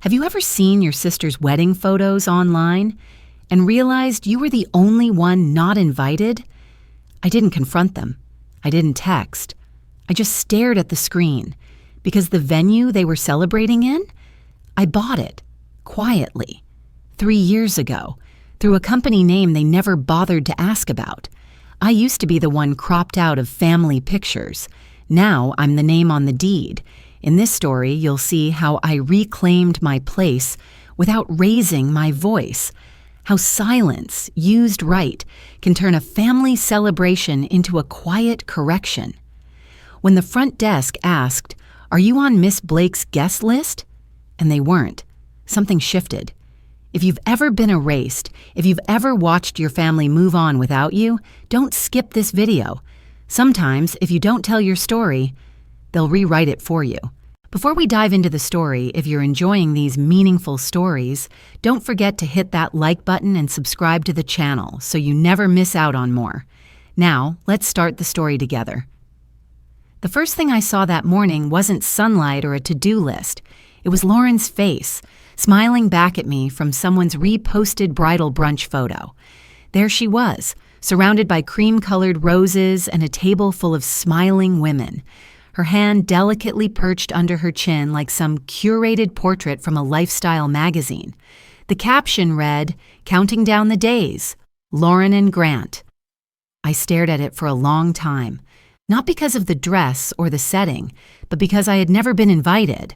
Have you ever seen your sister's wedding photos online and realized you were the only one not invited? I didn't confront them. I didn't text. I just stared at the screen because the venue they were celebrating in, I bought it, quietly, 3 years ago, through a company name they never bothered to ask about. I used to be the one cropped out of family pictures. Now I'm the name on the deed. In this story, you'll see how I reclaimed my place without raising my voice, how silence, used right, can turn a family celebration into a quiet correction. When the front desk asked, "Are you on Miss Blake's guest list?" and they weren't, something shifted. If you've ever been erased, if you've ever watched your family move on without you, don't skip this video. Sometimes, if you don't tell your story, they'll rewrite it for you. Before we dive into the story, if you're enjoying these meaningful stories, don't forget to hit that like button and subscribe to the channel so you never miss out on more. Now, let's start the story together. The first thing I saw that morning wasn't sunlight or a to-do list. It was Lauren's face, smiling back at me from someone's reposted bridal brunch photo. There she was, surrounded by cream-colored roses and a table full of smiling women, her hand delicately perched under her chin like some curated portrait from a lifestyle magazine. The caption read, "Counting down the days, Lauren and Grant." I stared at it for a long time, not because of the dress or the setting, but because I had never been invited.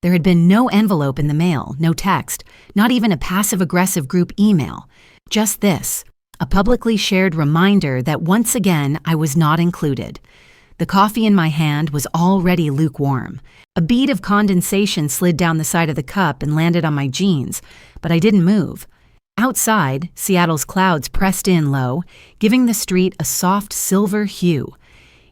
There had been no envelope in the mail, no text, not even a passive-aggressive group email. Just this, a publicly shared reminder that once again I was not included. The coffee in my hand was already lukewarm. A bead of condensation slid down the side of the cup and landed on my jeans, but I didn't move. Outside, Seattle's clouds pressed in low, giving the street a soft silver hue.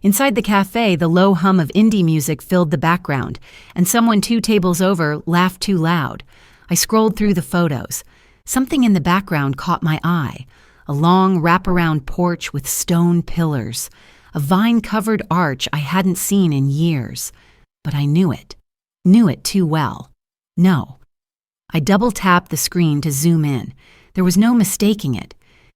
Inside the cafe, the low hum of indie music filled the background, and someone 2 tables over laughed too loud. I scrolled through the photos. Something in the background caught my eye. A long wraparound porch with stone pillars. A vine-covered arch I hadn't seen in years. But I knew it too well. No. I double-tapped the screen to zoom in. There was no mistaking it.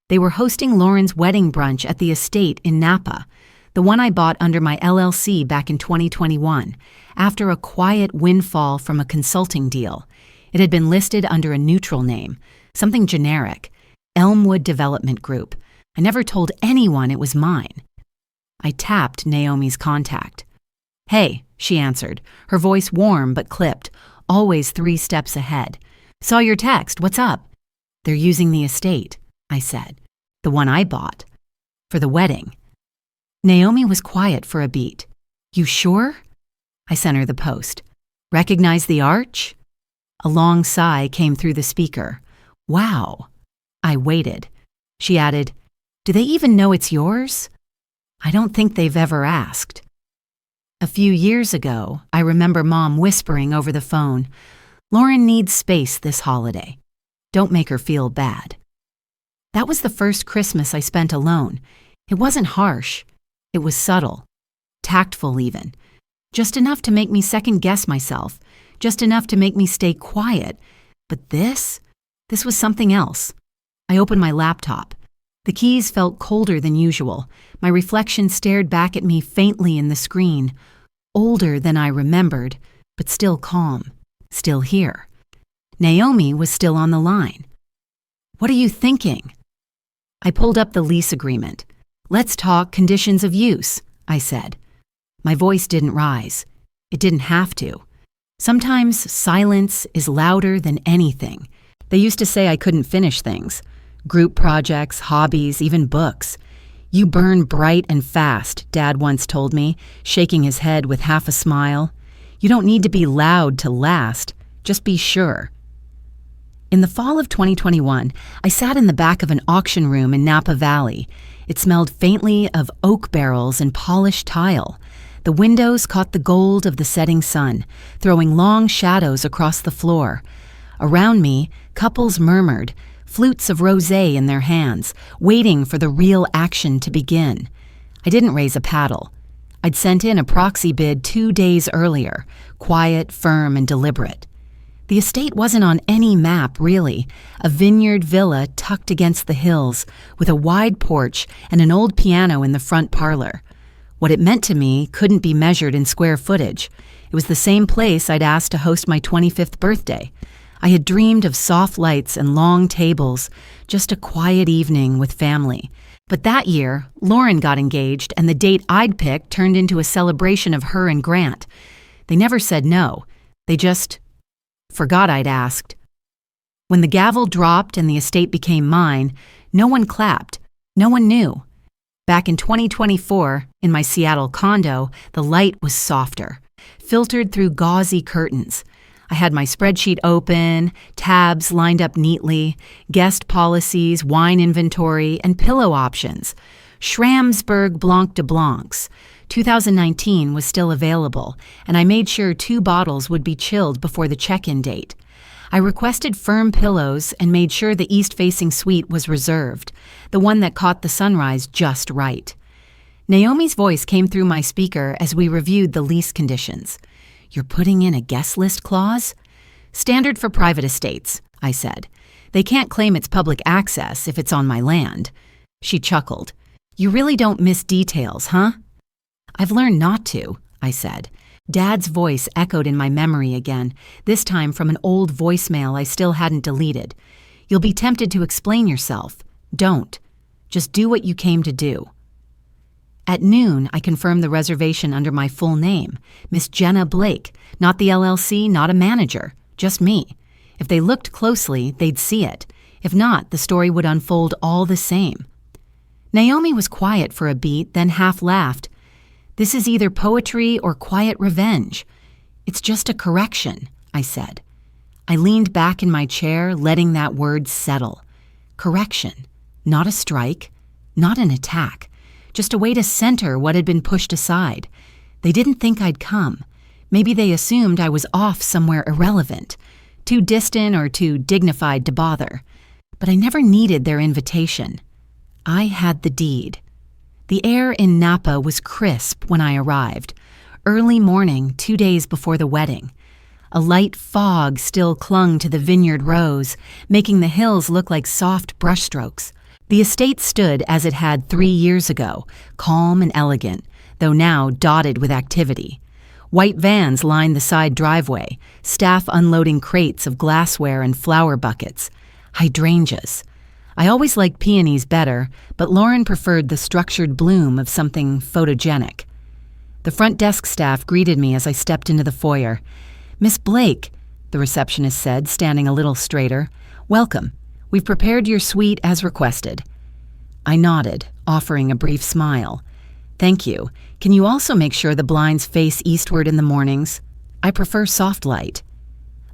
They were hosting Lauren's wedding brunch at the estate in Napa, the one I bought under my LLC back in 2021, after a quiet windfall from a consulting deal. It had been listed under a neutral name, something generic, Elmwood Development Group. I never told anyone it was mine. I tapped Naomi's contact. "Hey," she answered, her voice warm but clipped, always 3 steps ahead. "Saw your text, what's up?" "They're using the estate," I said. "The one I bought. For the wedding." Naomi was quiet for a beat. "You sure?" I sent her the post. "Recognize the arch?" A long sigh came through the speaker. "Wow." I waited. She added, "Do they even know it's yours?" "I don't think they've ever asked." A few years ago, I remember Mom whispering over the phone, "Lauren needs space this holiday. Don't make her feel bad." That was the first Christmas I spent alone. It wasn't harsh. It was subtle, tactful even. Just enough to make me second-guess myself, just enough to make me stay quiet. But this was something else. I opened my laptop. The keys felt colder than usual. My reflection stared back at me faintly in the screen. Older than I remembered, but still calm, still here. Naomi was still on the line. "What are you thinking?" I pulled up the lease agreement. "Let's talk conditions of use," I said. My voice didn't rise. It didn't have to. Sometimes silence is louder than anything. They used to say I couldn't finish things. Group projects, hobbies, even books. "You burn bright and fast," Dad once told me, shaking his head with half a smile. "You don't need to be loud to last. Just be sure." In the fall of 2021, I sat in the back of an auction room in Napa Valley. It smelled faintly of oak barrels and polished tile. The windows caught the gold of the setting sun, throwing long shadows across the floor. Around me, couples murmured, flutes of rosé in their hands, waiting for the real action to begin. I didn't raise a paddle. I'd sent in a proxy bid 2 days earlier, quiet, firm, and deliberate. The estate wasn't on any map, really. A vineyard villa tucked against the hills, with a wide porch and an old piano in the front parlor. What it meant to me couldn't be measured in square footage. It was the same place I'd asked to host my 25th birthday. I had dreamed of soft lights and long tables, just a quiet evening with family. But that year, Lauren got engaged, and the date I'd picked turned into a celebration of her and Grant. They never said no. They just forgot I'd asked. When the gavel dropped and the estate became mine, no one clapped. No one knew. Back in 2024, in my Seattle condo, the light was softer, filtered through gauzy curtains. I had my spreadsheet open, tabs lined up neatly, guest policies, wine inventory, and pillow options. Schramsberg Blanc de Blancs. 2019 was still available, and I made sure 2 bottles would be chilled before the check-in date. I requested firm pillows and made sure the east-facing suite was reserved, the one that caught the sunrise just right. Naomi's voice came through my speaker as we reviewed the lease conditions. "You're putting in a guest list clause?" "Standard for private estates," I said. "They can't claim it's public access if it's on my land." She chuckled. "You really don't miss details, huh?" "I've learned not to," I said. Dad's voice echoed in my memory again, this time from an old voicemail I still hadn't deleted. "You'll be tempted to explain yourself. Don't. Just do what you came to do." At noon, I confirmed the reservation under my full name, Miss Jenna Blake, not the LLC, not a manager, just me. If they looked closely, they'd see it. If not, the story would unfold all the same. Naomi was quiet for a beat, then half laughed. "This is either poetry or quiet revenge." "It's just a correction," I said. I leaned back in my chair, letting that word settle. Correction. Not a strike, not an attack. Just a way to center what had been pushed aside. They didn't think I'd come. Maybe they assumed I was off somewhere irrelevant, too distant or too dignified to bother. But I never needed their invitation. I had the deed. The air in Napa was crisp when I arrived. Early morning, 2 days before the wedding. A light fog still clung to the vineyard rows, making the hills look like soft brushstrokes. The estate stood as it had 3 years ago, calm and elegant, though now dotted with activity. White vans lined the side driveway, staff unloading crates of glassware and flower buckets. Hydrangeas. I always liked peonies better, but Lauren preferred the structured bloom of something photogenic. The front desk staff greeted me as I stepped into the foyer. "Miss Blake," the receptionist said, standing a little straighter, "welcome. We've prepared your suite as requested." I nodded, offering a brief smile. "Thank you. Can you also make sure the blinds face eastward in the mornings? I prefer soft light."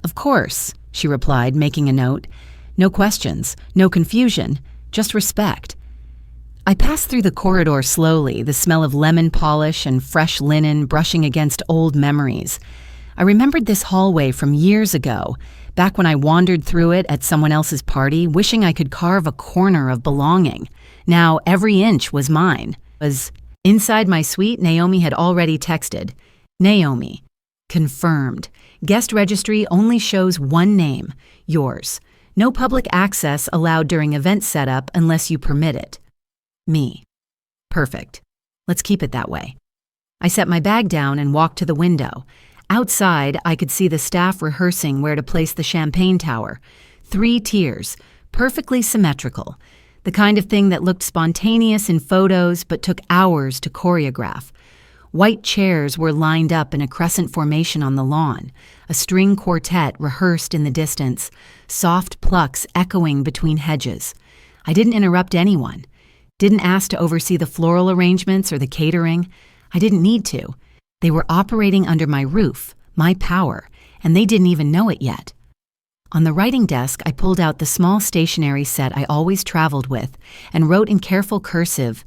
"Of course," she replied, making a note. "No questions, no confusion, just respect." I passed through the corridor slowly, the smell of lemon polish and fresh linen brushing against old memories. I remembered this hallway from years ago, back when I wandered through it at someone else's party, wishing I could carve a corner of belonging. Now every inch was mine. Inside my suite, Naomi had already texted. "Naomi. Confirmed. Guest registry only shows one name, yours. No public access allowed during event setup unless you permit it. Me." Perfect. Let's keep it that way. I set my bag down and walked to the window. Outside, I could see the staff rehearsing where to place the champagne tower. 3 tiers, perfectly symmetrical. The kind of thing that looked spontaneous in photos but took hours to choreograph. White chairs were lined up in a crescent formation on the lawn. A string quartet rehearsed in the distance, soft plucks echoing between hedges. I didn't interrupt anyone. Didn't ask to oversee the floral arrangements or the catering. I didn't need to. They were operating under my roof, my power, and they didn't even know it yet. On the writing desk, I pulled out the small stationery set I always traveled with and wrote in careful cursive,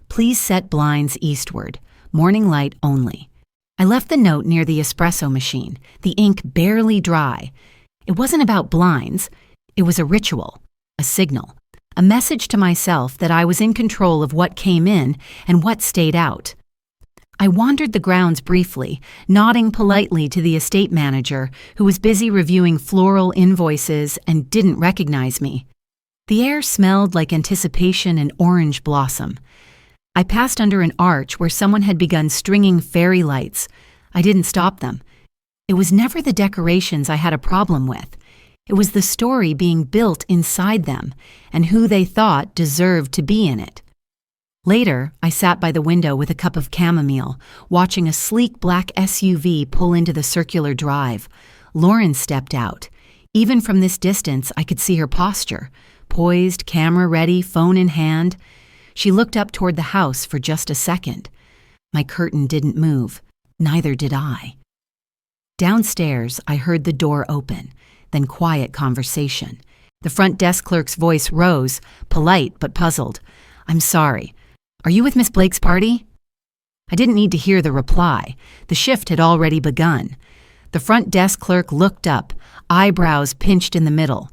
"Please set blinds eastward. Morning light only." I left the note near the espresso machine, the ink barely dry. It wasn't about blinds. It was a ritual, a signal, a message to myself that I was in control of what came in and what stayed out. I wandered the grounds briefly, nodding politely to the estate manager, who was busy reviewing floral invoices and didn't recognize me. The air smelled like anticipation and orange blossom. I passed under an arch where someone had begun stringing fairy lights. I didn't stop them. It was never the decorations I had a problem with. It was the story being built inside them and who they thought deserved to be in it. Later, I sat by the window with a cup of chamomile, watching a sleek black SUV pull into the circular drive. Lauren stepped out. Even from this distance, I could see her posture. Poised, camera ready, phone in hand. She looked up toward the house for just a second. My curtain didn't move. Neither did I. Downstairs, I heard the door open, then quiet conversation. The front desk clerk's voice rose, polite but puzzled. "I'm sorry. Are you with Miss Blake's party?" I didn't need to hear the reply. The shift had already begun. The front desk clerk looked up, eyebrows pinched in the middle.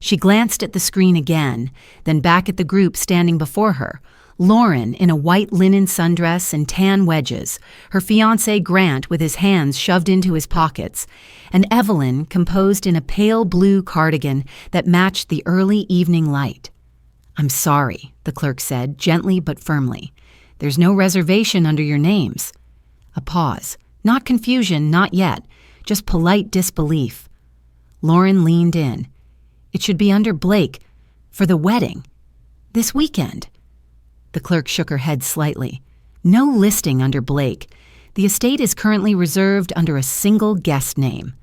She glanced at the screen again, then back at the group standing before her. Lauren in a white linen sundress and tan wedges, her fiancé Grant with his hands shoved into his pockets, and Evelyn composed in a pale blue cardigan that matched the early evening light. "I'm sorry," the clerk said, gently but firmly. "There's no reservation under your names." A pause. Not confusion, not yet, just polite disbelief. Lauren leaned in. "It should be under Blake for the wedding. This weekend." The clerk shook her head slightly. "No listing under Blake. The estate is currently reserved under a single guest name."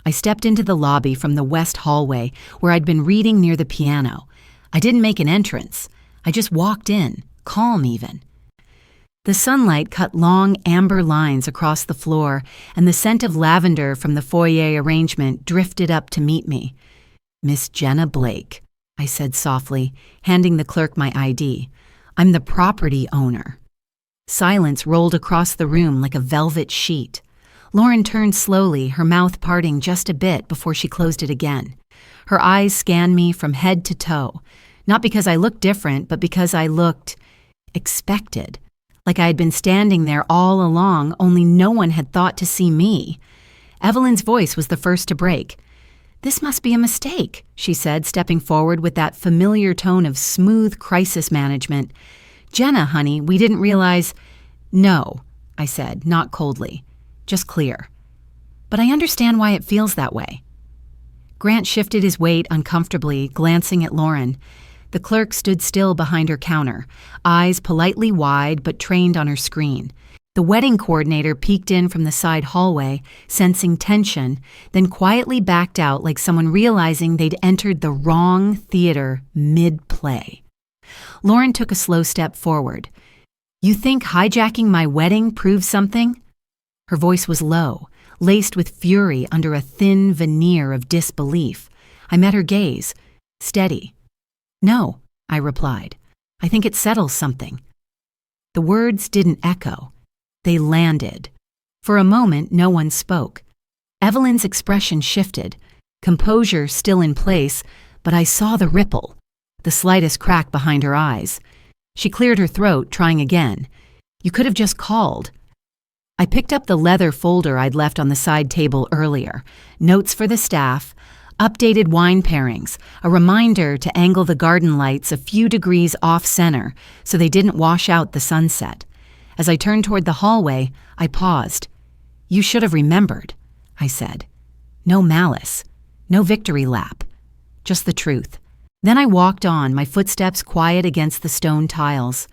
I stepped into the lobby from the west hallway where I'd been reading near the piano. I didn't make an entrance. I just walked in, calm even. The sunlight cut long amber lines across the floor, and the scent of lavender from the foyer arrangement drifted up to meet me. "Miss Jenna Blake," I said softly, handing the clerk my ID. "I'm the property owner." Silence rolled across the room like a velvet sheet. Lauren turned slowly, her mouth parting just a bit before she closed it again. Her eyes scanned me from head to toe, not because I looked different, but because I looked expected, like I had been standing there all along, only no one had thought to see me. Evelyn's voice was the first to break. "This must be a mistake," she said, stepping forward with that familiar tone of smooth crisis management. "Jenna, honey, we didn't realize—" "No," I said, not coldly, just clear. "But I understand why it feels that way." Grant shifted his weight uncomfortably, glancing at Lauren. The clerk stood still behind her counter, eyes politely wide but trained on her screen. The wedding coordinator peeked in from the side hallway, sensing tension, then quietly backed out like someone realizing they'd entered the wrong theater mid-play. Lauren took a slow step forward. "You think hijacking my wedding proves something?" Her voice was low, laced with fury under a thin veneer of disbelief. I met her gaze, steady. "No," I replied. "I think it settles something." The words didn't echo. They landed. For a moment, no one spoke. Evelyn's expression shifted, composure still in place, but I saw the ripple, the slightest crack behind her eyes. She cleared her throat, trying again. "You could have just called." I picked up the leather folder I'd left on the side table earlier. Notes for the staff, updated wine pairings, a reminder to angle the garden lights a few degrees off-center so they didn't wash out the sunset. As I turned toward the hallway, I paused. "You should have remembered," I said. No malice, no victory lap, just the truth. Then I walked on, my footsteps quiet against the stone tiles.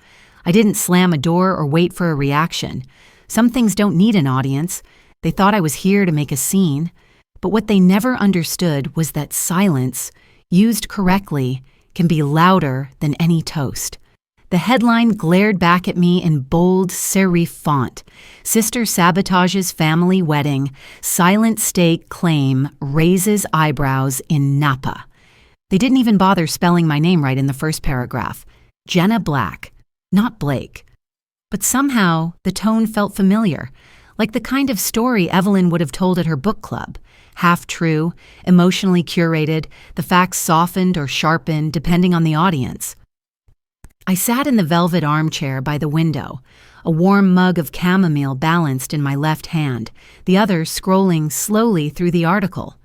I didn't slam a door or wait for a reaction. Some things don't need an audience. They thought I was here to make a scene. But what they never understood was that silence, used correctly, can be louder than any toast. The headline glared back at me in bold serif font. "Sister sabotages family wedding. Silent state claim raises eyebrows in Napa." They didn't even bother spelling my name right in the first paragraph. Jenna Blake, not Blake. But somehow, the tone felt familiar, like the kind of story Evelyn would have told at her book club. Half true, emotionally curated, the facts softened or sharpened depending on the audience. I sat in the velvet armchair by the window, a warm mug of chamomile balanced in my left hand, the other scrolling slowly through the article.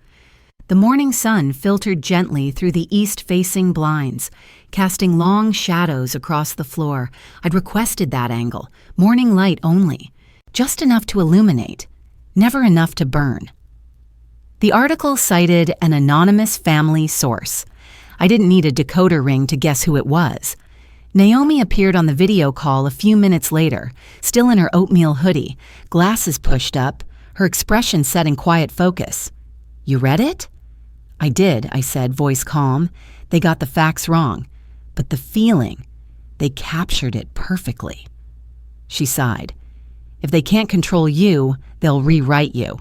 The morning sun filtered gently through the east-facing blinds, casting long shadows across the floor. I'd requested that angle, morning light only, just enough to illuminate, never enough to burn. The article cited an anonymous family source. I didn't need a decoder ring to guess who it was. Naomi appeared on the video call a few minutes later, still in her oatmeal hoodie, glasses pushed up, her expression set in quiet focus. "You read it?" "I did," I said, voice calm. "They got the facts wrong. But the feeling, they captured it perfectly." She sighed. "If they can't control you, they'll rewrite you."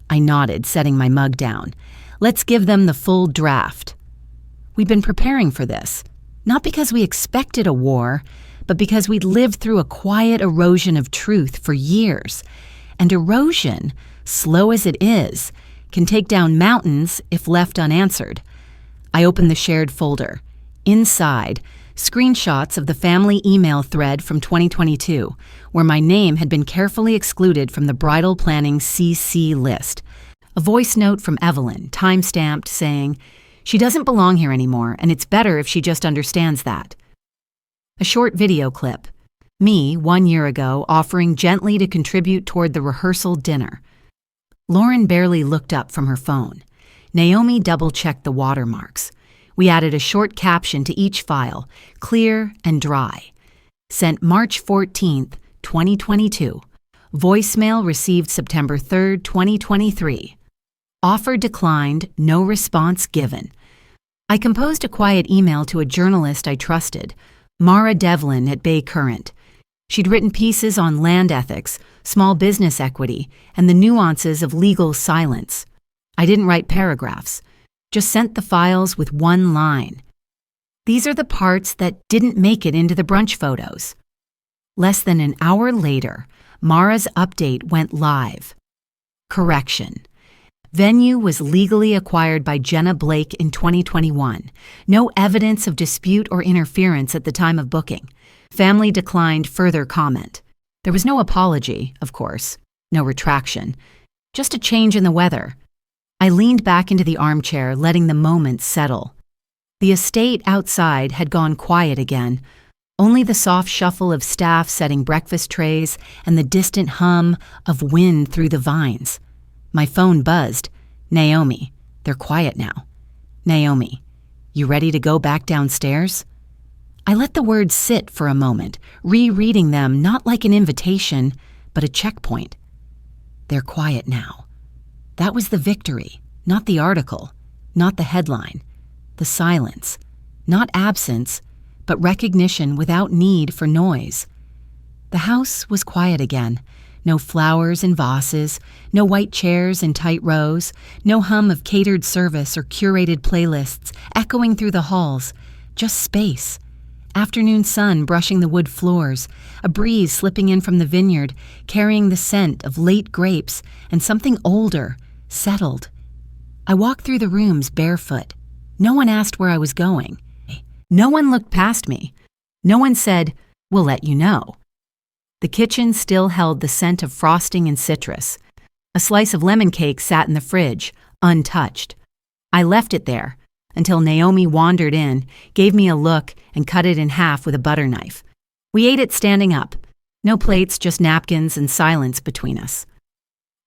I nodded, setting my mug down. "Let's give them the full draft." We'd been preparing for this, not because we expected a war, but because we'd lived through a quiet erosion of truth for years. And erosion, slow as it is, can take down mountains if left unanswered. I opened the shared folder. Inside, screenshots of the family email thread from 2022, where my name had been carefully excluded from the bridal planning CC list. A voice note from Evelyn, time-stamped, saying, "She doesn't belong here anymore, and it's better if she just understands that." A short video clip. Me, 1 year ago, offering gently to contribute toward the rehearsal dinner. Lauren barely looked up from her phone. Naomi double-checked the watermarks. We added a short caption to each file, clear and dry. Sent March 14th, 2022. Voicemail received September 3rd, 2023. Offer declined, no response given. I composed a quiet email to a journalist I trusted, Mara Devlin at Bay Current. She'd written pieces on land ethics, small business equity, and the nuances of legal silence. I didn't write paragraphs, just sent the files with one line. "These are the parts that didn't make it into the brunch photos." Less than an hour later, Mara's update went live. Correction. Venue was legally acquired by Jenna Blake in 2021. No evidence of dispute or interference at the time of booking. Family declined further comment. There was no apology, of course, no retraction, just a change in the weather. I leaned back into the armchair, letting the moment settle. The estate outside had gone quiet again, only the soft shuffle of staff setting breakfast trays and the distant hum of wind through the vines. My phone buzzed. "Naomi, they're quiet now." "Naomi, you ready to go back downstairs?" I let the words sit for a moment, rereading them not like an invitation, but a checkpoint. They're quiet now. That was the victory, not the article, not the headline, the silence, not absence, but recognition without need for noise. The house was quiet again. No flowers in vases, no white chairs in tight rows, no hum of catered service or curated playlists echoing through the halls, just space. Afternoon sun brushing the wood floors, a breeze slipping in from the vineyard, carrying the scent of late grapes and something older, settled. I walked through the rooms barefoot. No one asked where I was going. No one looked past me. No one said, "We'll let you know." The kitchen still held the scent of frosting and citrus. A slice of lemon cake sat in the fridge, untouched. I left it there until Naomi wandered in, gave me a look, and cut it in half with a butter knife. We ate it standing up. No plates, just napkins and silence between us.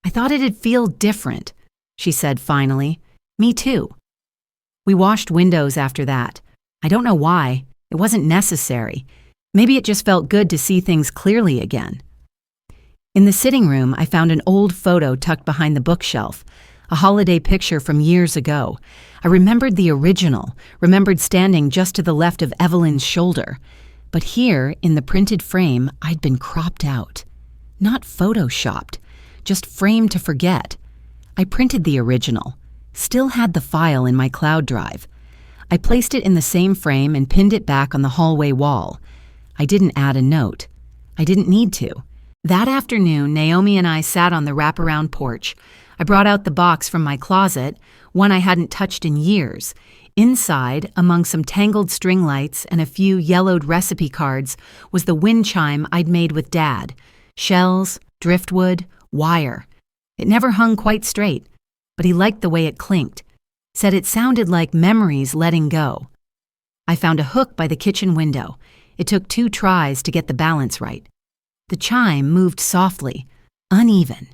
"I thought it'd feel different," she said finally. "Me too." We washed windows after that. I don't know why. It wasn't necessary. Maybe it just felt good to see things clearly again. In the sitting room, I found an old photo tucked behind the bookshelf, a holiday picture from years ago. I remembered the original, remembered standing just to the left of Evelyn's shoulder. But here, in the printed frame, I'd been cropped out. Not photoshopped, just framed to forget. I printed the original, still had the file in my cloud drive. I placed it in the same frame and pinned it back on the hallway wall. I didn't add a note. I didn't need to. That afternoon, Naomi and I sat on the wraparound porch. I brought out the box from my closet, one I hadn't touched in years. Inside, among some tangled string lights and a few yellowed recipe cards, was the wind chime I'd made with Dad. Shells, driftwood, wire. It never hung quite straight, but he liked the way it clinked. Said it sounded like memories letting go. I found a hook by the kitchen window. It took 2 tries to get the balance right. The chime moved softly, uneven,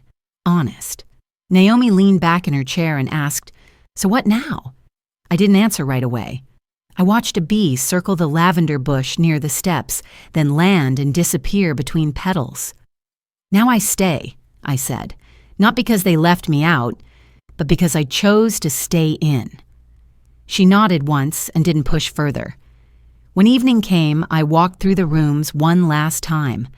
honest. Naomi leaned back in her chair and asked, "So what now?" I didn't answer right away. I watched a bee circle the lavender bush near the steps, then land and disappear between petals. "Now I stay," I said, not because they left me out, but because I chose to stay in. She nodded once and didn't push further. When evening came, I walked through the rooms one last time.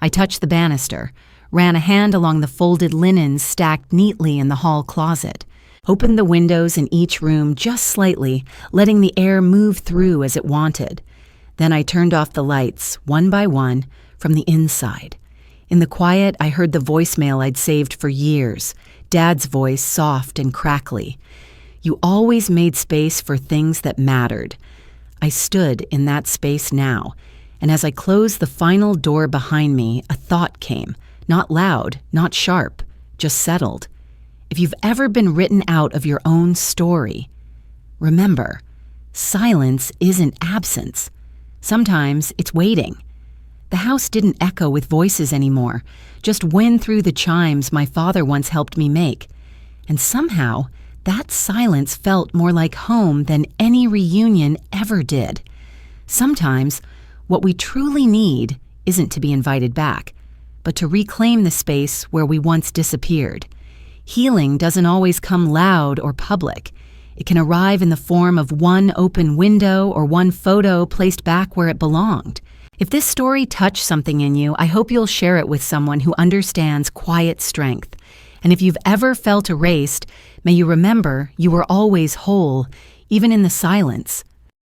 I touched the banister, ran a hand along the folded linens stacked neatly in the hall closet, opened the windows in each room just slightly, letting the air move through as it wanted. Then I turned off the lights, one by one, from the inside. In the quiet, I heard the voicemail I'd saved for years, Dad's voice soft and crackly. "You always made space for things that mattered." I stood in that space now, and as I closed the final door behind me, a thought came, not loud, not sharp, just settled. If you've ever been written out of your own story, remember, silence isn't absence. Sometimes it's waiting. The house didn't echo with voices anymore, just wind through the chimes my father once helped me make. And somehow, that silence felt more like home than any reunion ever did. Sometimes, what we truly need isn't to be invited back, but to reclaim the space where we once disappeared. Healing doesn't always come loud or public. It can arrive in the form of one open window or one photo placed back where it belonged. If this story touched something in you, I hope you'll share it with someone who understands quiet strength. And if you've ever felt erased, may you remember you were always whole, even in the silence.